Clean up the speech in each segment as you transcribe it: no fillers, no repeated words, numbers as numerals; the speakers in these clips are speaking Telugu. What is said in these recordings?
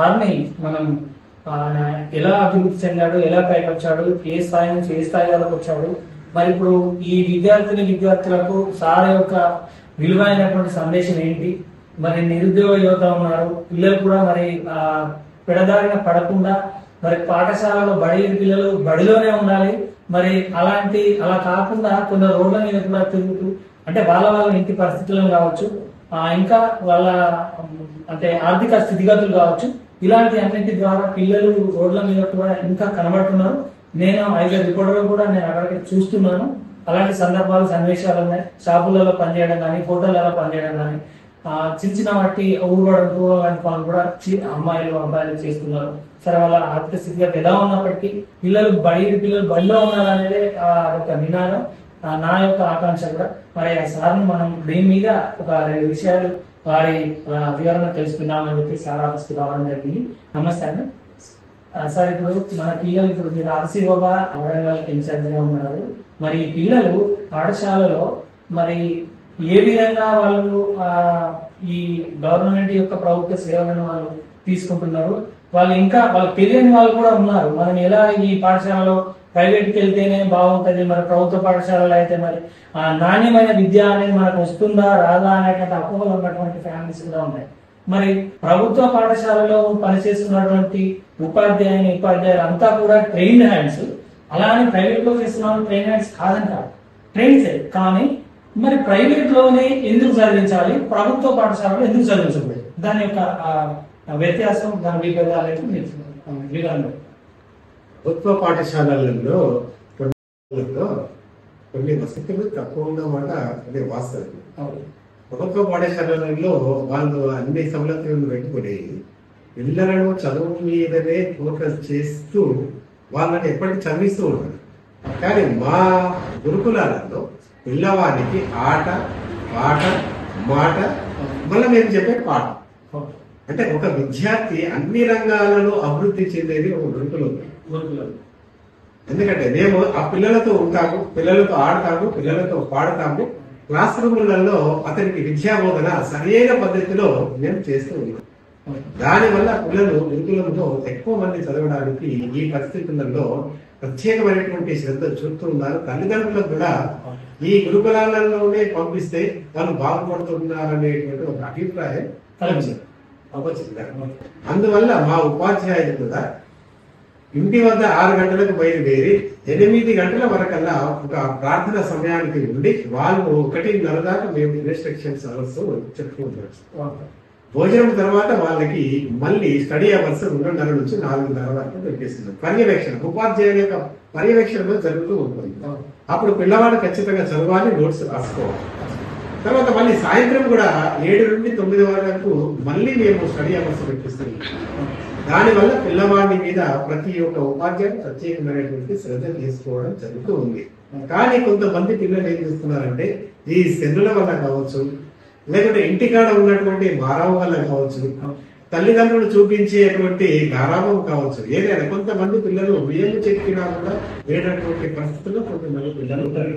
వారిని మనం ఎలా అభివృద్ధి చెందాడు, ఎలా పైకి వచ్చాడు, ఏ స్థాయి నుంచి ఏ స్థాయి వరకు వచ్చాడు, మరి ఇప్పుడు ఈ విద్యార్థులకు సార్ యొక్క విలువైనటువంటి సందేశం ఏంటి, మరి నిరుద్యోగ యువత ఉన్నారు, పిల్లలు కూడా మరి పెడదారిన పడకుండా మరి పాఠశాలలో పిల్లలు బడిలోనే ఉండాలి, మరి అలా కాకుండా కొన్ని రోడ్ల మీద కూడా తిరుగుతూ అంటే వాళ్ళ ఇంటి పరిస్థితులను కావచ్చు, ఇంకా వాళ్ళ అంటే ఆర్థిక స్థితిగతులు కావచ్చు, ఇలాంటి అన్నింటి ద్వారా పిల్లలు రోడ్ల మీద కూడా ఇంకా కనబడుతున్నారు. నేను 5 రిపోర్టర్లు కూడా నేను అక్కడికి చూస్తున్నాను. అలాంటి సందర్భాలు సన్నివేశాలు ఉన్నాయి. షాపులలో పనిచేయడం కానీ, హోటళ్లలో పనిచేయడం కానీ, చిన్న వాటి ఊరుగడం లాంటి పనులు కూడా అబ్బాయిలు చేస్తున్నారు. సరే, వాళ్ళ ఆర్థిక స్థితిగతి ఎలా ఉన్నప్పటికీ పిల్లలు బడిలో ఉన్నారనేదే ఒక నినాదం, నా యొక్క ఆకాంక్ష కూడా. మరి ఆ సార్ను మనం దీని మీద ఒక 2 విషయాలు వారి వివరణ తెలుసుకుందామని చెప్పి సార్ ఆఫీస్కి రావడం జరిగింది. నమస్తే అండి సార్. ఇప్పుడు మన పిల్లలు మీరు ఆర్సీఓగా వరంగల్ ఇన్ఛార్జిగా ఉన్నారు. మరి పిల్లలు పాఠశాలలో మరి ఏ విధంగా వాళ్ళు ఈ గవర్నమెంట్ యొక్క ప్రభుత్వ సేవలను వాళ్ళు తీసుకుంటున్నారు, వాళ్ళకి తెలియని వాళ్ళు కూడా ఉన్నారు. మనం ఎలా ఈ పాఠశాలలో ప్రైవేట్కి వెళ్తేనే బాగుంటది, మరి ప్రభుత్వ పాఠశాలలో అయితే మరి నాణ్యమైన విద్య అనేది మనకు వస్తుందా రాదా అనేటువంటి అపోహలు ఉన్నటువంటి ఫ్యామిలీస్ కూడా ఉన్నాయి. మరి ప్రభుత్వ పాఠశాలలో పనిచేస్తున్నటువంటి ఉపాధ్యాయులు అంతా కూడా ట్రైన్డ్ హ్యాండ్స్, అలానే ప్రైవేట్ లో చేస్తున్న ట్రైన్ హ్యాండ్స్ కాదంటారు, ట్రైన్స్. కానీ మరి ప్రైవేట్ లోనే ఎందుకు చదివించాలి, ప్రభుత్వ పాఠశాలలో ఎందుకు చదివించకూడదు, దాని యొక్క వ్యత్యాసం, దాని వివరణ. ప్రభుత్వ పాఠశాలలలో కొన్ని వసతులు తక్కువ ఉన్నమాట అదే వాస్తవం. ప్రభుత్వ పాఠశాలలలో వాళ్ళు అన్ని సౌలభ్యాలను పెట్టుకుని పిల్లలను చదువు మీదనే ఫోకస్ చేస్తూ వాళ్ళని ఎప్పటికీ చదివిస్తూ ఉంటారు. కానీ మా గురుకులాలలో పిల్లవానికి ఆట, పాట, మాట, మళ్ళీ మేము చెప్పే పాట. అంటే ఒక విద్యార్థి అన్ని రంగాలలో అభివృద్ధి చెందేది ఒక గురుకులం. ఎందుకంటే మేము ఆ పిల్లలతో ఉంటాము, పిల్లలతో ఆడతాము, పిల్లలతో పాడతాము. క్లాస్ రూములలో అతనికి విద్యా బోధన సరైన పద్ధతిలో మేము చేస్తూ ఉన్నాం. దానివల్ల పిల్లలు గురుకులంలో ఎక్కువ మంది చదవడానికి ఈ పరిస్థితులలో ప్రత్యేకమైనటువంటి శ్రద్ధ చూపుతూ ఉన్నారు. తల్లిదండ్రులకు కూడా ఈ గురుకులాలలోనే పంపిస్తే వాళ్ళు బాగుపడుతున్నారనేటువంటి ఒక అభిప్రాయం కలిగింది. అందువల్ల మా ఉపాధ్యాయులు కూడా ఇంటి వద్ద 6 గంటలకు బయలుదేరి 8 గంటల వరకల్లా ఒక ప్రార్థన సమయానికి ఉండి వాళ్ళు 1:30 దాకా మేము ఇన్స్ట్రక్షన్స్ అవర్స్ చెప్పుకుంటాం. భోజనం తర్వాత వాళ్ళకి మళ్ళీ స్టడీ అవర్స్ 2:30 నుంచి 4:30 వరకు పెట్టేస్తున్నాం. పర్యవేక్షణ, ఉపాధ్యాయుల యొక్క పర్యవేక్షణలో జరుగుతూ ఉంటుంది. అప్పుడు పిల్లవాడు ఖచ్చితంగా చదవాలి, నోట్స్ రాసుకోవాలి. తర్వాత మళ్ళీ సాయంత్రం కూడా 7 నుండి 9 వరకు మళ్ళీ మేము స్టడీ అవర్స్ పెట్టిస్తున్నాం. దానివల్ల పిల్లవాడి మీద ప్రతి ఒక్క ఉపాధ్యాయుడు ప్రత్యేకమైనటువంటి శ్రద్ధ తీసుకోవడం జరుగుతూ ఉంది. కానీ కొంతమంది పిల్లలు ఏం చేస్తున్నారంటే ఈ సెల్లుల వల్ల కావచ్చు, లేకుంటే ఇంటికాడ ఉన్నటువంటి మారావం వల్ల కావచ్చు, తల్లిదండ్రులు చూపించేటువంటి గారాభం కావచ్చు, ఏదైనా కొంతమంది పిల్లలు వేలు చెప్పినా కూడా లేనటువంటి పరిస్థితుల్లో కొంతమంది పిల్లలు ఉంటారు.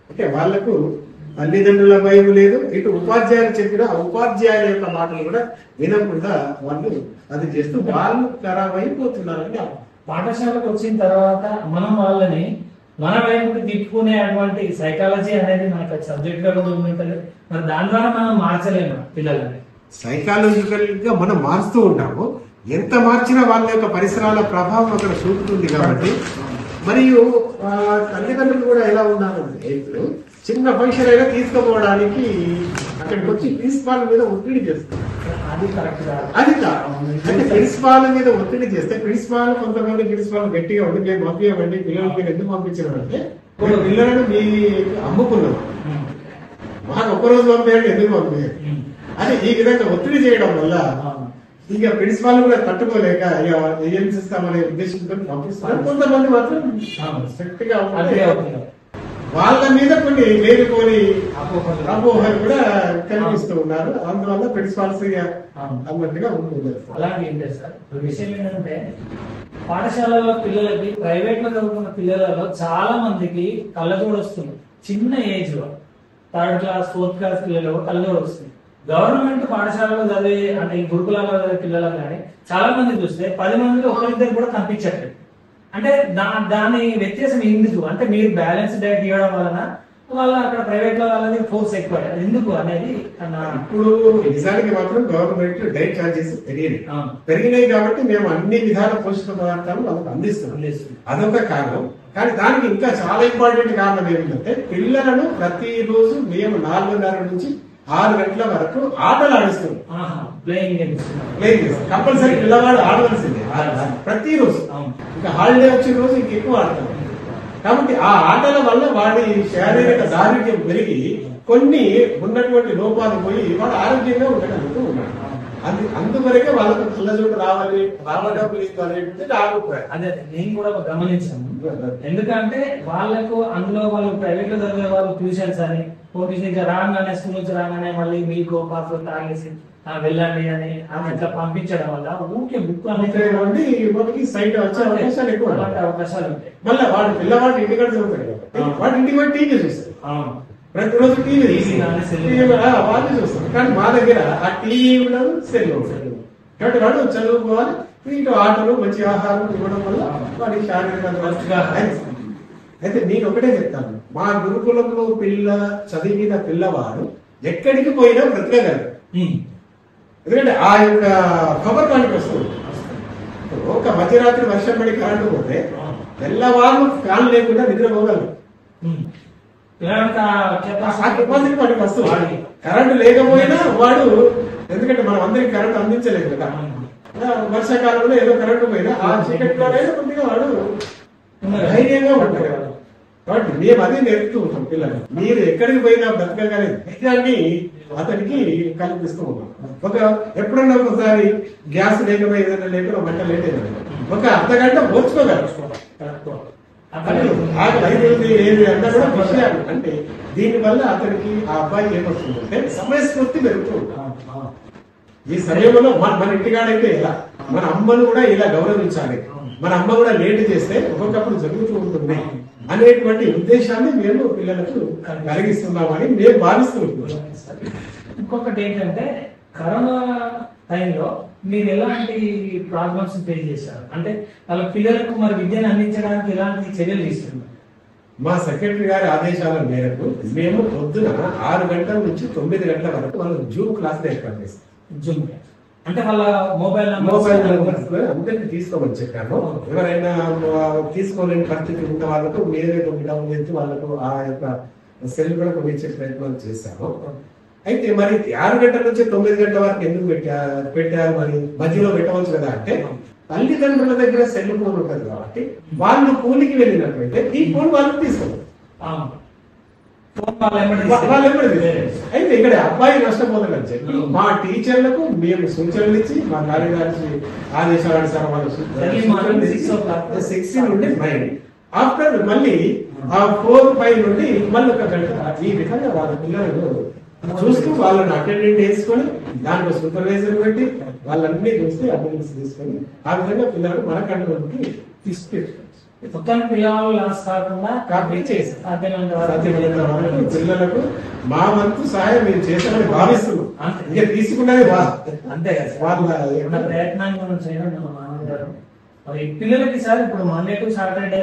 అంటే వాళ్లకు తల్లిదండ్రుల భయం లేదు, ఇటు ఉపాధ్యాయులు చెప్పిన ఉపాధ్యాయుల యొక్క మాటలు కూడా వినకుండా వాళ్ళు అది చేస్తూ వాళ్ళు ఖరాబ్ అయిపోతున్నారండి. పాఠశాలకు వచ్చిన తర్వాత మనం వాళ్ళని మన వైపు తిప్పుకునేటువంటి సైకాలజీ అనేది మనకు సబ్జెక్ట్ గా కూడా ఉంటుంది. మరి దాని ద్వారా మనం మార్చలేము పిల్లలని. సైకాలజికల్ గా మనం మారుస్తూ ఉంటాము. ఎంత మార్చినా వాళ్ళ యొక్క పరిసరాల ప్రభావం అక్కడ చూపుతుంది కాబట్టి. మరియు తల్లిదండ్రులు కూడా ఎలా ఉన్నారంటే ఇప్పుడు చిన్న ఫంక్షన్ అయినా తీసుకుపోవడానికి అక్కడికి వచ్చి ప్రిన్సిపాల్ మీద ఒత్తిడి చేస్తారు. అది అంటే ప్రిన్సిపాల్ మీద ఒత్తిడి చేస్తే కొంతమంది ప్రిన్సిపాల్ గట్టిగా ఉండి మేము పంపించండి, పిల్లలు మీరు ఎందుకు పంపించారంటే పిల్లలను మీ అమ్ముకున్నాం, మాకు ఒక్కరోజు పంపించండి, ఎందుకు పంపించండి అని ఈ విధంగా ఒత్తిడి చేయడం వల్ల ఇక ప్రిన్సిపాల్ కూడా తట్టుకోలేక ఏం చేస్తామనే ఉద్దేశంతో పంపిస్తారు. కొంతమంది మాత్రం స్ట్రిక్ట్ గా వాళ్ళ మీద కొన్ని లేనిపోని అపోహలు కూడా కనిపిస్తూ ఉన్నారు. అందువల్ల ప్రిన్సిపాల్స్ అన్నట్టుగా ఉంటుంది. అలాగే ఏంటంటే సార్ విషయం ఏంటంటే పాఠశాలలో పిల్లలకి, ప్రైవేట్ లో చదువుకున్న పిల్లలలో చాలా మందికి కళ్ళజోడు వస్తుంది. చిన్న ఏజ్ లో 3rd క్లాస్ 4th క్లాస్ పిల్లలు కళ్ళజోడు వస్తుంది. గవర్నమెంట్ పాఠశాలలో చదివే అంటే ఈ గురుకులాల్లో చదివే పిల్లలకు కానీ చాలా మంది చూస్తే 10 మందిలో ఒకరిద్దరు కూడా కనిపించట్లేదు. అంటే దాని వ్యత్యాసం ఎందుకు అంటే మీరు బ్యాలెన్స్ డైట్ ఇవ్వడం వలన వాళ్ళ అక్కడ ప్రైవేట్ లో వాళ్ళది ఫోర్స్ ఎక్కువ ఎందుకు అనేది ఇప్పుడు నిజానికి మాత్రం గవర్నమెంట్ డైట్ ఛార్జెస్ పెరిగినాయి కాబట్టి మేము అన్ని విధాల పోషక పదార్థాలు వాళ్ళకి అందిస్తున్నాం. అదొక కారణం. కానీ దానికి ఇంకా చాలా ఇంపార్టెంట్ కారణం ఏమిటంటే పిల్లలను ప్రతిరోజు మేము 4:30 నుంచి 6 గంటల వరకు ఆటలు ఆడిస్తున్నాం. ప్లేయింగ్ కంపల్సరీ పిల్లవాడు ఆడవలసిందే ప్రతిరోజు. ఇంకా హాలిడే వచ్చిన రోజు ఇంక ఎక్కువ ఆడతాం. కాబట్టి ఆ ఆటల వల్ల వాడి శారీరక దారుఢ్యం పెరిగి కొన్ని ఉన్నటువంటి లోపాలు పోయి వాడు ఆరోగ్యంగా ఉండగలుగుతూ ఉన్నాడు. అందువరకే వాళ్ళకు కళ్ళజోడు రావడం లేదు అనేది నా అభిప్రాయం. అదే నేను కూడా గమనించాను. ఎందుకంటే వాళ్ళకు అందులో వాళ్ళు ప్రైవేట్ లో చదివే వాళ్ళు ట్యూషన్స్ అని ఇంకా రాగానే స్కూల్ నుంచి రాగానే మళ్ళీ మీకు కాఫీ తాగేసి వెళ్ళండి అని అట్లా పంపించడం వల్ల ఊరికే బుక్ మనకి సైట్ వచ్చే అవకాశాలు ఎక్కువ అవకాశాలు ఉంటాయి. మళ్ళీ వాడు పిల్లవాడు ఇంటికాడ చదువుతాడు వాడు ఇంటికి పోయి టీవీ చూస్తాడు. ప్రతిరోజు టీవీ వాళ్ళు చూస్తారు. కానీ మా దగ్గర ఆ టీవీ ఉండదు, సెల్ ఉండదు. కాబట్టి వాడు చదువుకోవాలి. ఇటు ఆటలు మంచి ఆహారం ఇవ్వడం వల్ల వాడి శారీరక. అయితే నేను ఒకటే చెప్తాను, మా గురుకులంలో చదివిన పిల్లవాడు ఎక్కడికి పోయినా బ్రతకగలరు. ఎందుకంటే ఆ యొక్క ఖబర్ వాడికి వస్తుంది. ఒక మధ్యరాత్రి వర్షం పడి కరెంటు పోతే తెల్లవాళ్ళు ఫ్యాన్ లేకుండా నిద్రపోగలరు. వాడికి వస్తుంది. కరెంటు లేకపోయినా వాడు, ఎందుకంటే మనం అందరికి కరెంటు అందించలేదు కదా. వర్షాకాలంలో ఏదో కరెంటు పోయినా ఆ చీకటిలోనైనా కొద్దిగా వాడు ధైర్యంగా ఉంటాడు. కాబట్టి మేము అదే నేర్పుతూ ఉంటాం పిల్లలు. మీరు ఎక్కడికి పోయినా బ్రతకగానే ధైర్యాన్ని అతనికి కల్పిస్తూ ఉంటాం. ఎప్పుడన్నా ఒకసారి గ్యాస్ లేకపోయి ఏదైనా లేకుండా మంట లేట్ ఒక అర్ధగంట పోర్చుకోగలరు. ఏది అన్నా కూడా విషయాలు అంటే దీనివల్ల అతనికి ఆ అబ్బాయి ఏమొస్తుందంటే సమయస్ఫూర్తి పెరుగుతూ ఉంటాం. ఈ సమయంలో మన ఇంటికాడైతే ఇలా మన అమ్మను కూడా ఇలా గౌరవించాలి, మన అమ్మ కూడా లేట్ చేస్తే ఒక్కొక్కప్పుడు జరుగుతూ ఉంటుంది అనేటువంటి ఉద్దేశాన్ని మేము పిల్లలకు కలిగిస్తున్నామని మేము భావిస్తున్నాం. ఇంకొకటి ఏంటంటే కరోనా టైంలో మీరు ఎలాంటి ప్రాబ్లమ్స్ ఫేస్ చేశారు? అంటే వాళ్ళ పిల్లలకు మరి విద్యను అందించడానికి ఎలాంటి చర్యలు తీసుకున్నారు? మా సెక్రటరీ గారి ఆదేశాల మేరకు మేము పొద్దున 6 గంటల నుంచి 9 గంటల వరకు వాళ్ళకి జూమ్ క్లాస్ ఏర్పాటు చేస్తాం. జూమ్ అంటే వాళ్ళ మొబైల్ అందరికి తీసుకోమని చెప్పాను. ఎవరైనా తీసుకోలేని పరిస్థితి ఉన్న వాళ్ళకు మేరే డౌన్ చేసి వాళ్ళకు ఆ యొక్క సెల్ కూడా పంపించే ప్రయత్నాలు చేశాము. అయితే మరి 6 గంటల నుంచి 9 గంటల వరకు ఎందుకు పెట్టారు? మరి మధ్యలో పెట్టవచ్చు కదా అంటే తల్లిదండ్రుల దగ్గర సెల్ ఫోన్ ఉంటుంది కాబట్టి వాళ్ళు కూలికి వెళ్ళినట్లయితే ఈ ఫోన్ వాళ్ళకి తీసుకోవాలి. అయితే ఇక్కడ అబ్బాయి నష్టపోతాడని చెప్పి మా టీచర్లకు మేము సూచనలు ఇచ్చి మా కార్యదర్శి ఆదేశానుసారం వాళ్ళు 6 నుండి 9 ఆఫ్టర్ మళ్ళీ ఆ 4-5 నుండి మళ్ళీ 1 గంట ఈ విధంగా వాళ్ళ పిల్లలు చూస్తూ వాళ్ళని అటెండెంట్ వేసుకొని దానికి సూపర్వైజర్ పెట్టి వాళ్ళన్నీ చూస్తే అటెండెన్స్ తీసుకొని ఆ విధంగా పిల్లలు మన కంట్రోల్కి తీసుకెళ్తారు. మొత్తం పిల్లలు లాస్ కాకుండా పిల్లలకు మా వంతు సహాయం మేము చేస్తామని భావిస్తున్నాం. ఇంకా తీసుకున్నది అంతే కదా వాళ్ళ ప్రయత్నాన్ని మనం చేయడం. పిల్లలకి సార్ ఇప్పుడు మండే టు సాటర్డే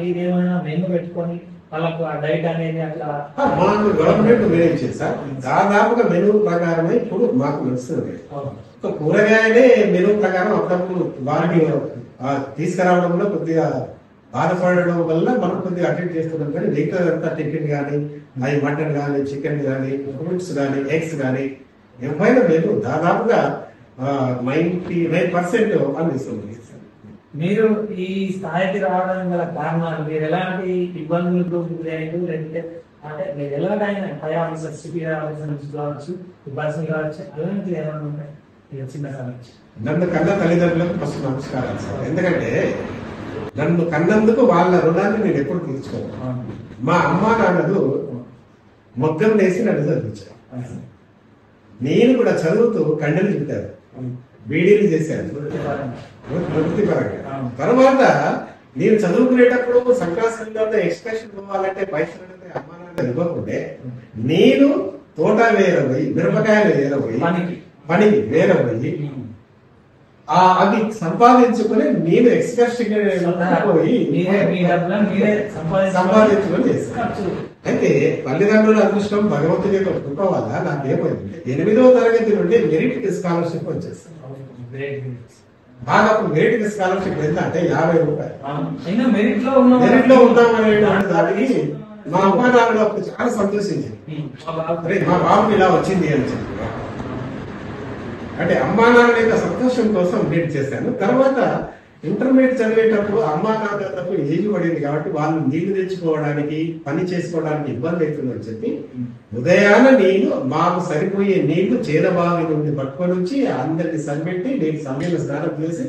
మీరేమైనా మెనూ పెట్టుకొని వాళ్ళకు ఆ డైట్ అనేది అట్లా మాకు గవర్నమెంట్ మెనూ ఇచ్చింది సార్. దాదాపుగా మెనూ ప్రకారమే ఇప్పుడు మాకు నడుస్తుంది. ఒక కూరగాయలే మెనూ ప్రకారం అప్పుడప్పుడు వారికి తీసుకురావడం కూడా కొద్దిగా బాధపడడం వల్ల మనం కొద్దిగా అటెండ్ చేస్తున్నాం. కానీ మిగతా అంతా టిఫిన్ కానీ అవి మటన్ కానీ చికెన్ కానీ ఫ్రూట్స్ కానీ ఎగ్స్ కానీ ఏమైనా మేము దాదాపుగా 99% అందిస్తుంది. మీరు ఈ స్థాయికి రావడానికి గల కారణాలు మీరు ఎలాంటి ఇబ్బందులకు గురయ్యారు? లేదంటే అంటే మీరు ఎలాగైనా పై ఆఫీసర్ సిపిఐ ఆఫీసర్ నుంచి కావచ్చు, బస్సులు కావచ్చు, అలాంటివి ఏమైనా ఉంటాయి చిన్న కావచ్చు? నన్ను కన్న తల్లిదండ్రులకు ఫస్ట్ నమస్కారాలు సార్. ఎందుకంటే నన్ను కన్నందుకు వాళ్ళ రుణాన్ని నేను ఎప్పుడు తీర్చుకోను. మా అమ్మ నాన్నలు మొగ్గం వేసి నన్ను చదివించారు. నేను కూడా చదువుతూ కండలు చుట్టాను, బీడీలు చేశాను వృత్తిపరంగా. తర్వాత నేను చదువుకునేటప్పుడు సంక్రాంతి ఎక్స్కర్షన్ పోవాలంటే పైసలు అమ్మ నాన్న ఇవ్వకుంటే నేను తోట వేరబోయి, మిరపకాయలు వేరబోయి, పనికి వేరబోయి, అవి సంపాదించుకుని నేను ఎక్స్కర్షన్ పోయి సంపాదించుకొని చేస్తాను. అయితే తల్లిదండ్రుల అదృష్టం భగవంతుని యొక్క కృప వల్ల నాకేమైంది 8వ తరగతి నుండి మెరిట్ స్కాలర్షిప్ వచ్చేస్తాను. బాగా మెరిట్ స్కాలర్షిప్ ఎంత అంటే 50 రూపాయలు. మెరిట్ లో ఉన్నామనే దానికి మా అమ్మ నాన్నలు అప్పుడు చాలా సంతోషించింది. అరే మా బాబుకి ఇలా వచ్చింది అని చెప్పి. అంటే అమ్మా నాన్న యొక్క సంతోషం కోసం బీట్ చేశాను. తర్వాత ఇంటర్మీడియట్ చదివేటప్పుడు అమ్మా నాన్నలకు ఏజ్ పడింది కాబట్టి వాళ్ళు నీళ్లు తెచ్చుకోవడానికి పని చేసుకోవడానికి ఇబ్బంది అవుతుందని చెప్పి ఉదయాన నేను మాకు సరిపోయే నీళ్లు చేదబావి నుండి పట్టుకొని వచ్చి అందరికి సరిపెట్టి నేను సమయంలో స్నానం చేసి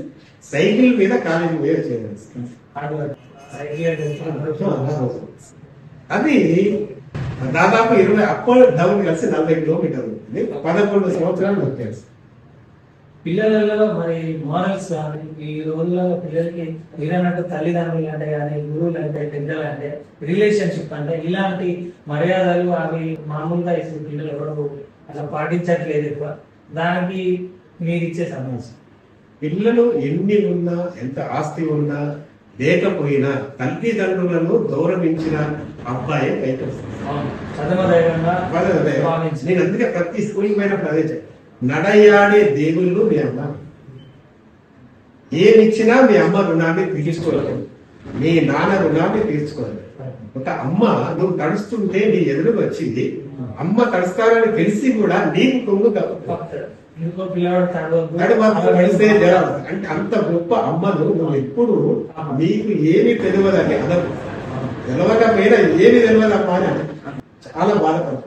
సైకిల్ మీద కాలేజీ వేరు చేయలేదు. అది దాదాపు 20 అప్ డౌన్ కలిసి 40 కిలోమీటర్లు ఉంటుంది. 11 సంవత్సరాలు వచ్చేసి పిల్లలలో మరి మోరల్స్ కానీ ఈ రోజుల్లో పిల్లలకి మీరన్నట్టు తల్లిదండ్రులు అంటే కానీ గురువులు అంటే పెద్దలు అంటే రిలేషన్షిప్ అంటే ఇలాంటి మర్యాదలు అవి మామూలుగా ఇప్పుడు పిల్లలు ఎవరు అట్లా పాటించట్లేదు ఎక్కువ. దానికి మీరు ఇచ్చే సమస్య పిల్లలు ఎన్ని ఉన్నా ఎంత ఆస్తి ఉన్నా లేకపోయినా తల్లిదండ్రులను గౌరవించిన అబ్బాయి నేను అందుకే ప్రతి స్కూల్ పోయినప్పుడు అదే చెప్పాను. నడయాడే దేవుళ్ళు మీ అమ్మ. ఏమిచ్చినా మీ అమ్మ రుణాన్ని తీర్చుకోలేదు, మీ నాన్న రుణాన్ని తీర్చుకోలేదు. ఒక అమ్మ నువ్వు తడుస్తుంటే నీ ఎదురుకు వచ్చింది, అమ్మ తడుస్తారని తెలిసి కూడా నీకు కొంగు అంటే అంత గొప్ప అమ్మను నువ్వు ఎప్పుడు నీకు ఏమి తెలియదని అనదు. తెలవకపోయినా ఏమి తెలియదమ్మా అని చాలా బాధపడతావు.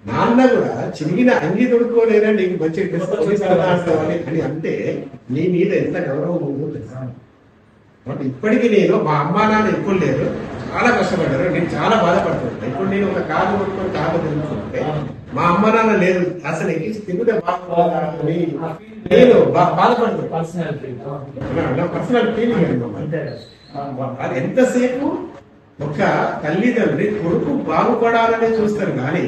నాన్న కూడా చిరిగిన అంగి తొడుక్కోలేనా నీకు మంచి అని అంటే నీ మీద ఎంత గౌరవం ఉందో తెలుసా. ఇప్పటికీ నేను మా అమ్మా నాన్న ఇప్పుడు లేదు, చాలా కష్టపడ్డారు, నేను చాలా బాధపడుతున్నాను. ఇప్పుడు నేను ఒక కారు కొట్టుకొని కారు తిరుగుతుంటే మా అమ్మ నాన్న లేదు, అసలు ఎక్కించి తిరుగుతే నేను బాధపడుతున్నాను. Personal feeling. అది ఎంతసేపు ఒక తల్లిదండ్రి కొడుకు బాగుపడాలని చూస్తారు కానీ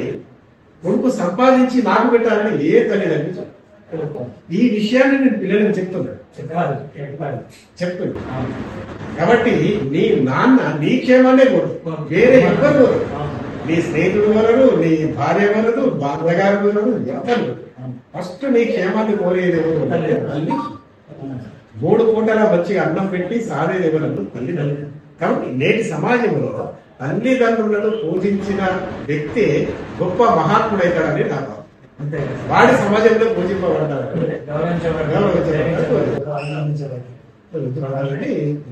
కొడుకు సంపాదించి నాకు పెట్టాలని ఏ తల్లిదండ్రి చెప్పారు. ఈ విషయాన్ని నేను పిల్లలకు చెప్తున్నాను. కాబట్టి నీ నాన్న నీ క్షేమాన్నే కోరు, వేరే ఎవరు నీ స్నేహితుడు వలరు, నీ భార్య వలరు, బాధగారు వలరు, ఎవరు ఫస్ట్ నీ క్షేమాన్ని కోరేది ఎవరు తల్లి. 3 పూటల మంచిగా అన్నం పెట్టి సారేది ఎవరు తల్లిదండ్రులు. కాబట్టి నేటి సమాజంలో తల్లిదండ్రులను పూజించిన వ్యక్తి గొప్ప మహాత్ముడైతాడని నా భావం. వాడి సమాజంలో పూజింపబడతాడు,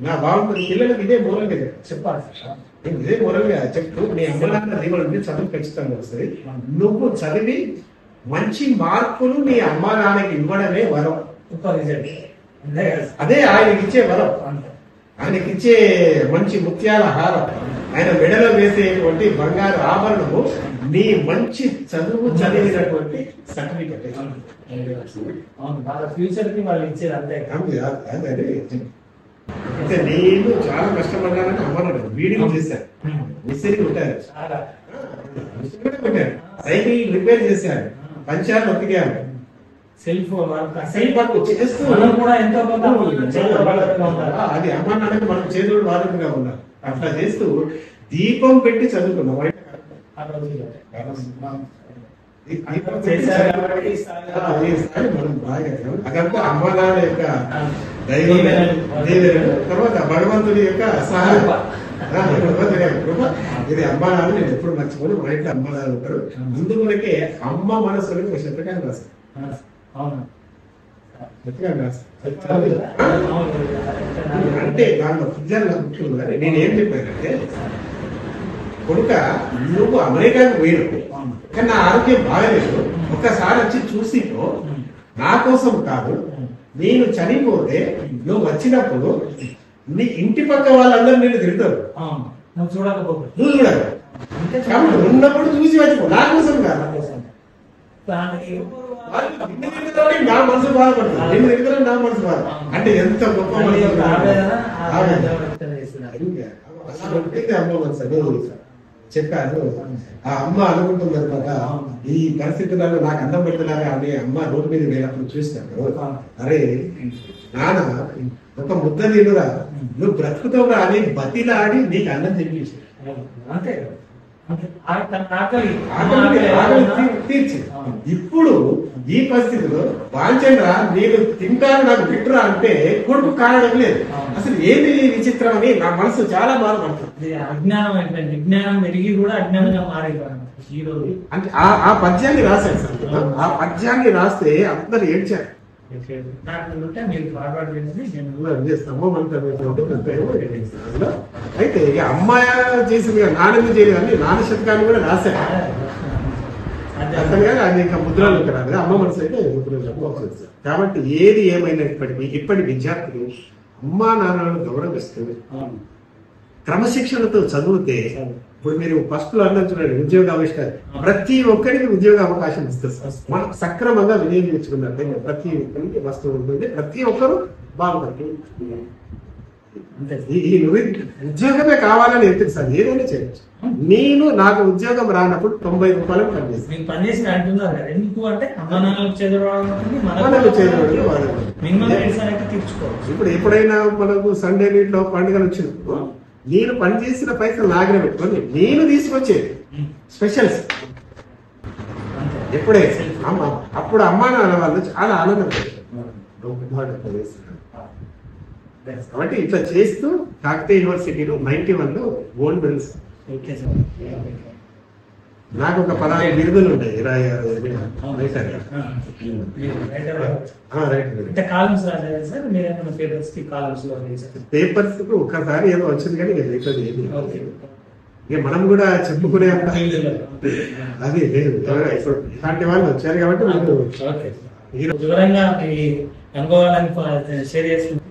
నా భావం. పిల్లలకు ఇదే మూలంగా చెప్పాలి, ఇదే మూలంగా చెప్తూ నీ అమ్మ నాన్న దీవుల చదువు ఖచ్చితంగా వస్తుంది. నువ్వు చదివి మంచి మార్కులు నీ అమ్మ నాన్నకి ఇవ్వడమే వరం. అదే ఆయనకి ఇచ్చే వరం. ఆయనకి ఇచ్చే మంచి ముత్యాల హారం, ఆయన మెడలో వేసేటువంటి బంగారు ఆభరణము నీ మంచి చదువు చదివినటువంటి సర్టిఫికెట్. ఫ్యూచర్ కి వాళ్ళు ఇచ్చేది అంతే. అంటే నేను చాలా కష్టపడ్డానని అమ్మన్నాడు. వీడియో చేశాను, మిస్త్రీ ఉంటారు, సైకిల్ రిపేర్ చేశాను, పంచాలు ఒత్తికాను, సెల్ఫ్ చేస్తూ అది అమ్మ నాన్నకి మనం చేతుడు వారంగా ఉన్నాం. అట్లా చేస్తూ దీపం పెట్టి చదువుకున్నాం. మనం బాగా అదంతా అమ్మ నాన్న యొక్క దైవం, తర్వాత భగవంతుడి యొక్క సహాయం, భగవంతుడి యొక్క కృప. ఇది అమ్మ నాన్న నేను ఎప్పుడు మర్చిపోయి మా ఇంట్లో అమ్మ నాన్న ఉంటారు. అందువలకే అమ్మ మనసులకు ఒక శతకాన్ని రాస్తాను. అంటే దాంట్లో ఫిజర్ల ముఖ్యంగా నేనేం చెప్పానంటే, కొడుక నువ్వు అమెరికాకు పోయినప్పుడు కానీ నా ఆరోగ్యం బాగలేదు, ఒక్కసారి వచ్చి చూసిపో. నా కోసం కాదు, నేను చనిపోతే నువ్వు వచ్చినప్పుడు నీ ఇంటి పక్క వాళ్ళందరూ నేను తిడతారు, నువ్వు చూడక ఉన్నప్పుడు చూసి వచ్చిపో. నా కోసం కాదు, నా మనసు బాధపడుతుంది, నిన్ను దగ్గర నా మనసు బాధ. అంటే ఎంత గొప్ప అమ్మ మనసు. చెప్పాను. ఆ అమ్మ అనుకుంటుంది అనమాట, ఈ పరిస్థితులలో నాకు అన్నం పెడుతున్నారా అని అమ్మ రోడ్డు మీద వెళ్ళినప్పుడు చూస్తాను, అరే నాన్న ఒక ముద్ద తినురా, నువ్వు బ్రతుకుతావురా అని బతిలాడి నీకు అన్నం తినిపించి అంతే తీర్చి. ఇప్పుడు ఈ పరిస్థితిలో బాలచంద్ర నేను తింటాను నాకు బిడ్డరా అంటే కొడుకు కారణం లేదు. అసలు ఏది విచిత్రం అని నా మనసు చాలా బాధపడుతుంది. అజ్ఞానం అయిపోయింది, విజ్ఞానం పెరిగి కూడా అజ్ఞానంగా మారిపోయింది ఈ రోజు. అంటే ఆ పద్యాన్ని రాశాడు సార్. ఆ పద్యాన్ని రాస్తే అందరు ఏడ్చారు. మీరు ఫార్వర్డ్ అయితే ఇక అమ్మాయి చేసింది నాన్నని చేయలేదు అని నాన్న శతకాన్ని కూడా రాశారు. అతను కానీ అది ఇంకా ముద్రలు రాదు, అమ్మ మనసు అయితే ముద్రలు చెప్పవచ్చు. కాబట్టి ఏది ఏమైనప్పటికీ ఇప్పటి విద్యార్థులు అమ్మా నాన్నలను గౌరవిస్తూ క్రమశిక్షణతో చదివితే, ఇప్పుడు మీరు ఫస్ట్ లో అన్న చూడండి ఉద్యోగ ఆవిష్కారం, ప్రతి ఒక్కరికి ఉద్యోగ అవకాశం ఇస్తుంది. మనం సక్రమంగా వినియోగించుకున్నట్లయితే ప్రతి ఒక్కరికి వస్తువు ఉంటుంది, ప్రతి ఒక్కరు బాగుంటారు. ఈ ఉద్యోగమే కావాలని ఎందుకు సార్, ఏదైనా చేయొచ్చు. నాకు ఉద్యోగం రానప్పుడు 90 రూపాయలు పనిచేస్తాను. పనిచేసి అంటున్నారు కదా, ఎందుకు అంటే అమ్మ తీర్చుకోవచ్చు. ఇప్పుడు ఎప్పుడైనా మనకు సండే నీటిలో పండుగలు వచ్చినప్పుడు నేను పనిచేసిన పైసలు నాగనే పెట్టుకొని నేను తీసుకొచ్చేది స్పెషల్స్ ఎప్పుడే అమ్మ, అప్పుడు అమ్మా నాన్న వాళ్ళు చాలా ఆనందపడతారు. కాబట్టి ఇట్లా చేస్తూ కాకతీయ యూనివర్సిటీలో 91 లో గోల్డ్ మెడల్స్, నాకు ఒక 16 బిరుదులు ఉంటాయి. పేపర్స్ ఒక్కసారి ఏదో వచ్చింది కానీ ఇక మనం కూడా చెప్పుకునే అది లేదు. ఇలాంటి వాళ్ళు వచ్చారు కాబట్టి వివరంగా ఈ అనుభవాలను షేర్ చేసుకుంటే